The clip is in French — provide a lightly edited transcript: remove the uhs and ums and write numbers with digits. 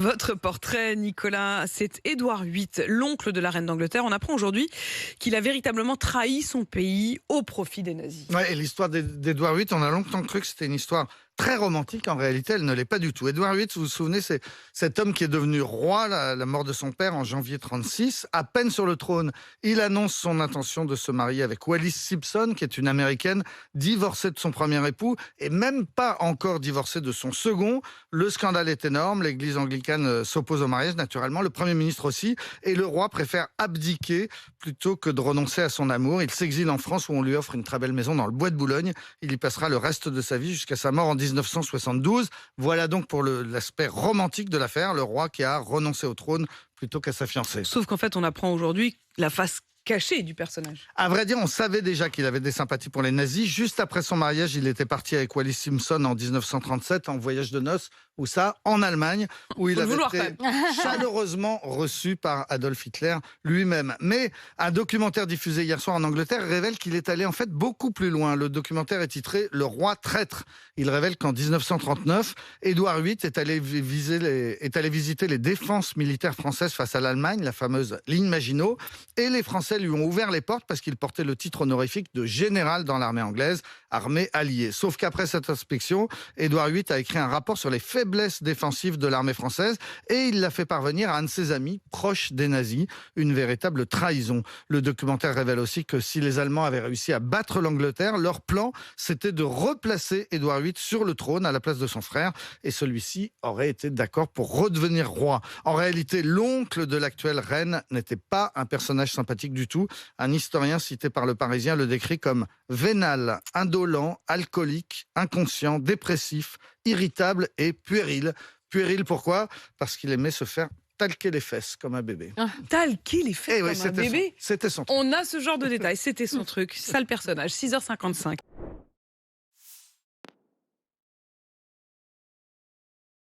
Votre portrait, Nicolas, c'est Édouard VIII, l'oncle de la reine d'Angleterre. On apprend aujourd'hui qu'il a véritablement trahi son pays au profit des nazis. Ouais, et l'histoire d'Édouard VIII, on a longtemps cru que c'était une histoire très romantique. En réalité, elle ne l'est pas du tout. Édouard VIII, vous vous souvenez, c'est cet homme qui est devenu roi, la mort de son père en janvier 36. À peine sur le trône, il annonce son intention de se marier avec Wallis Simpson, qui est une Américaine divorcée de son premier époux et même pas encore divorcée de son second. Le scandale est énorme. L'église anglicane s'oppose au mariage, naturellement. Le Premier ministre aussi. Et le roi préfère abdiquer plutôt que de renoncer à son amour. Il s'exile en France où on lui offre une très belle maison dans le bois de Boulogne. Il y passera le reste de sa vie jusqu'à sa mort en 1972. Voilà donc pour l'aspect romantique de l'affaire, le roi qui a renoncé au trône plutôt qu'à sa fiancée. Sauf qu'en fait, on apprend aujourd'hui la face cachée du personnage. À vrai dire, on savait déjà qu'il avait des sympathies pour les nazis. Juste après son mariage, il était parti avec Wallis Simpson en 1937 en voyage de noces. Où ça? En Allemagne, où il avait été chaleureusement reçu par Adolf Hitler lui-même. Mais un documentaire diffusé hier soir en Angleterre révèle qu'il est allé en fait beaucoup plus loin. Le documentaire est titré « Le roi traître ». Il révèle qu'en 1939, Édouard VIII est allé visiter les défenses militaires françaises face à l'Allemagne, la fameuse ligne Maginot. Et les Français lui ont ouvert les portes parce qu'il portait le titre honorifique de général dans l'armée anglaise, armée alliée. Sauf qu'après cette inspection, Édouard VIII a écrit un rapport sur les faiblesses défensives de l'armée française et il l'a fait parvenir à un de ses amis proches des nazis, une véritable trahison. Le documentaire révèle aussi que si les Allemands avaient réussi à battre l'Angleterre, leur plan c'était de replacer Édouard VIII sur le trône à la place de son frère et celui-ci aurait été d'accord pour redevenir roi. En réalité, l'oncle de l'actuelle reine n'était pas un personnage sympathique du tout. Un historien cité par Le Parisien le décrit comme vénal, indolent, alcoolique, inconscient, dépressif, irritable et puéril. Puéril pourquoi? Parce qu'il aimait se faire talquer les fesses comme un bébé. Talquer les fesses Oui, comme un bébé. c'était son truc. On a ce genre de détails. C'était son truc. Ça, le personnage. 6h55.